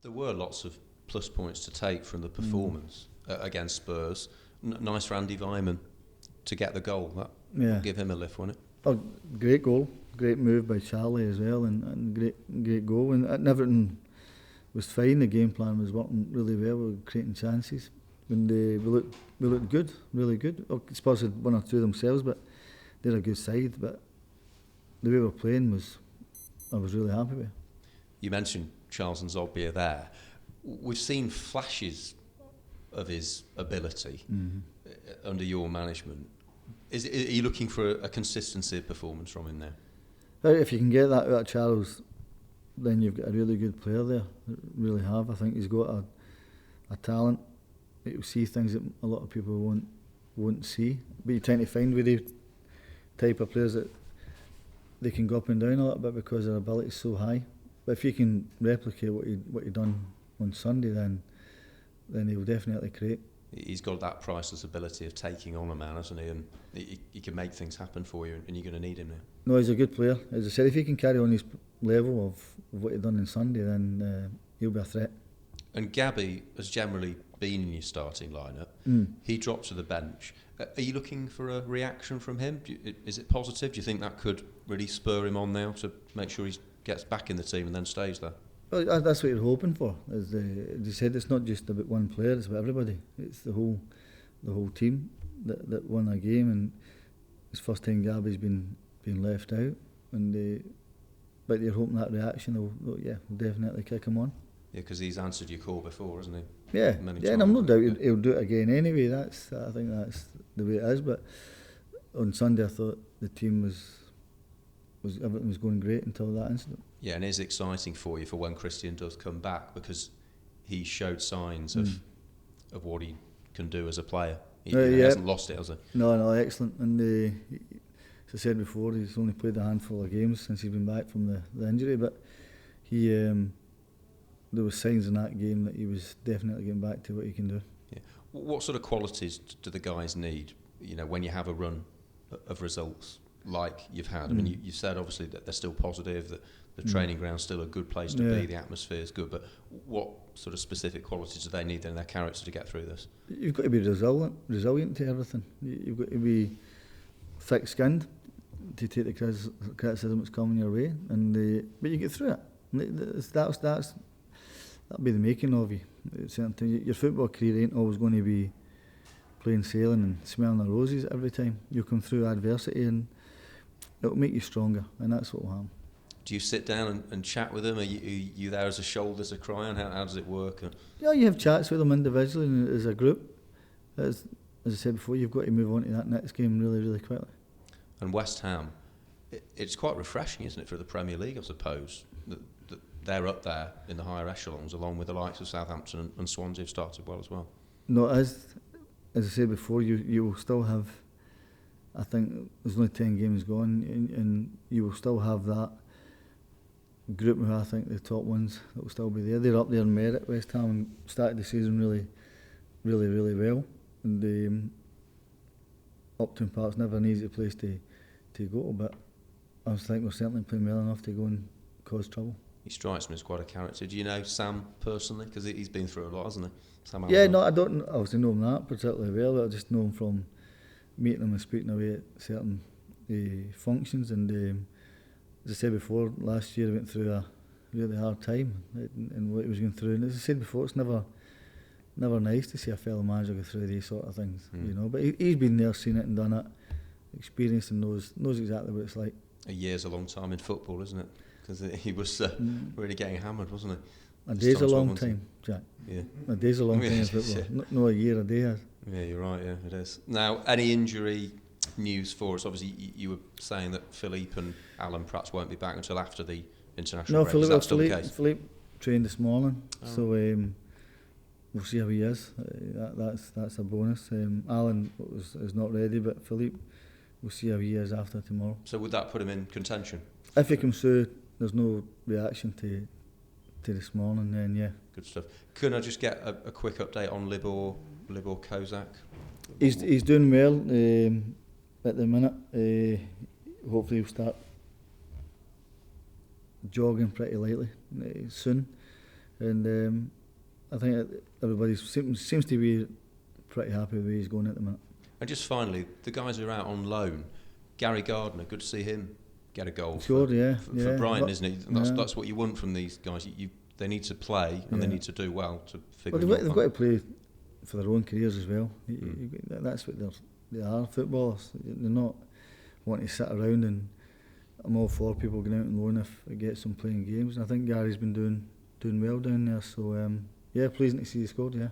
There were lots of plus points to take from the performance against Spurs. Nice for Andy Vyman to get the goal. That will give him a lift, won't it? Oh, great goal, great move by Charlie as well, and great goal. And everything was fine. The game plan was working really well. We were creating chances, and we looked good, really good. I suppose had one or two themselves, but they're a good side. But the way we were playing I was really happy with. You mentioned Charles N'Zogbia there. We've seen flashes of his ability under your management. Are you looking for a consistency of performance from him now? If you can get that out of Charles, then you've got a really good player there. Really have. I think he's got a talent. He'll see things that a lot of people won't see. But you're trying to find with the type of players that they can go up and down a little bit because their ability is so high. But if you can replicate what you done on Sunday, then he'll definitely create. He's got that priceless ability of taking on a man, hasn't he? And he can make things happen for you, and you're going to need him now. No, he's a good player. As I said, if he can carry on his level of what he done on Sunday, then he'll be a threat. And Gabby has generally been in your starting lineup. He dropped to the bench. Are you looking for a reaction from him? Is it positive? Do you think that could really spur him on now to make sure he gets back in the team and then stays there? Well, that's what you're hoping for. As you said, it's not just about one player; it's about everybody. It's the whole team that won a game, and it's the first time Gabby's been left out. But you're hoping that reaction will definitely kick him on. Yeah, because he's answered your call before, hasn't he? Yeah, and I'm no doubt he'll do it again anyway. I think that's the way it is. But on Sunday, I thought the team was everything was going great until that incident. Yeah, and it is exciting for you for when Christian does come back, because he showed signs of what he can do as a player. He hasn't lost it, has he? No, excellent. And as I said before, he's only played a handful of games since he's been back from the injury, but he there was signs in that game that he was definitely getting back to what he can do. Yeah. What sort of qualities do the guys need, when you have a run of results like you've had? I mean, you said obviously that they're still positive, that the training ground's still a good place to be, the atmosphere is good, but what sort of specific qualities do they need in their character to get through this? You've got to be resilient to everything. You've got to be thick-skinned to take the criticism that's coming your way, but you get through it. That'll be the making of you. Your football career ain't always going to be plain sailing and smelling the roses every time. You come through adversity, and it'll make you stronger, and that's what will happen. Do you sit down and chat with them? Are you there as a shoulder to cry on? How does it work? Yeah, you have chats with them individually and as a group. As I said before, you've got to move on to that next game really, really quickly. And West Ham, it's quite refreshing, isn't it, for the Premier League, I suppose, that they're up there in the higher echelons, along with the likes of Southampton and Swansea have started well as well. No, as I said before, you will still have, I think there's only 10 games gone, and you will still have that group who I think the top ones that will still be there. They're up there in merit. West Ham started the season really, really, really well, and Upton Park's never an easy place to go, but I think we're certainly playing well enough to go and cause trouble. He strikes me as quite a character. Do you know Sam personally? Because he's been through a lot, hasn't he? Sam no, I don't obviously know him that particularly well, but I just know him from meeting him and speaking away at certain functions. And as I said before, last year I went through a really hard time in what he was going through. And as I said before, it's never nice to see a fellow manager go through these sort of things, But he's been there, seen it and done it, experienced and knows exactly what it's like. A year's a long time in football, isn't it? Because he was really getting hammered, wasn't he? A day's a long time, Jack. Yeah. A day's a long time in football. No, a year, a day is. Yeah, you're right, yeah, it is. Now, any injury news for us? Obviously, you were saying that Philippe and Alan perhaps won't be back until after the international break. Is that still the case? Philippe trained this morning, so we'll see how he is. That's a bonus. Alan is not ready, but Philippe, we'll see how he is after tomorrow. So would that put him in contention? If he comes through, there's no reaction to this morning, then yeah. Good stuff. Can I just get a quick update on Libor Kozak? He's doing well at the minute. Hopefully he'll start jogging pretty lightly soon. and I think everybody seems to be pretty happy with where he's going at the minute. And just finally, the guys who are out on loan, Gary Gardner, good to see him get a goal for Brighton, isn't it? That's what you want from these guys. They need to play and they need to do well to figure. Well, they've got to play for their own careers as well. That's what they are, footballers. They're not wanting to sit around, and I'm all for people going out and loan if it gets them playing games. And I think Gary's been doing well down there. So pleasing to see he scored. Yeah.